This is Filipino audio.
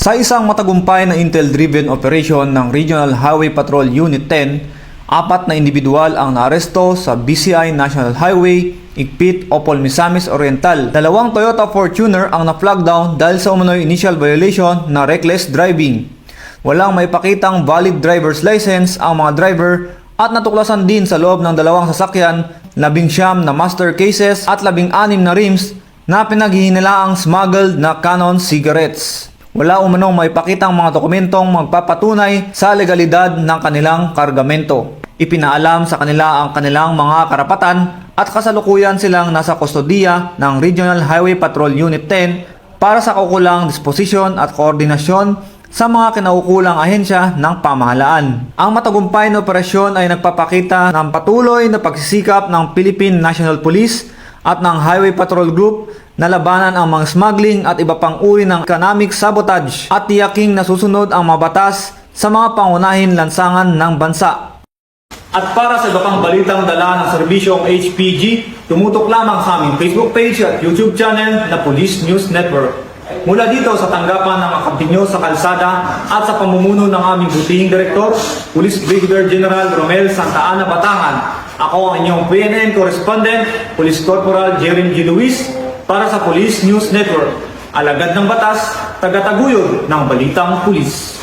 Sa isang matagumpay na intel-driven operation ng Regional Highway Patrol Unit 10, 4 na individual ang naaresto sa BCI National Highway, Ikpit, Opol, Misamis Oriental. 2 Toyota Fortuner ang na-flag down dahil sa umano'y initial violation na reckless driving. Walang maipakitang valid driver's license ang mga driver at natuklasan din sa loob ng 2 sasakyan 19 na master cases at 16 na rims na pinaghihinalaang smuggled na Canon cigarettes. Wala umanong maipakitang mga dokumentong magpapatunay sa legalidad ng kanilang kargamento. Ipinaalam sa kanila ang kanilang mga karapatan at kasalukuyan silang nasa kustodiya ng Regional Highway Patrol Unit 10 para sa kaukulang disposisyon at koordinasyon sa mga kinaukulang ahensya ng pamahalaan. Ang matagumpay na operasyon ay nagpapakita ng patuloy na pagsisikap ng Philippine National Police at ng Highway Patrol Group na labanan ang mga smuggling at iba pang uri ng economic sabotage at tiyaking nasusunod ang mga batas sa mga pangunahin lansangan ng bansa. At para sa iba pang balitang dala ng serbisyong HPG, tumutok lamang sa aming Facebook page at YouTube channel na Police News Network. Mula dito sa tanggapan ng mga kampinyo sa kalsada at sa pamumuno ng aming butihing direktor, Police Brigadier General Romel Santa Ana Batangan, ako ang inyong PNN correspondent, Police Corporal Jerin G. Luis, para sa Police News Network. Alagad ng batas, tagataguyod ng balitang pulis.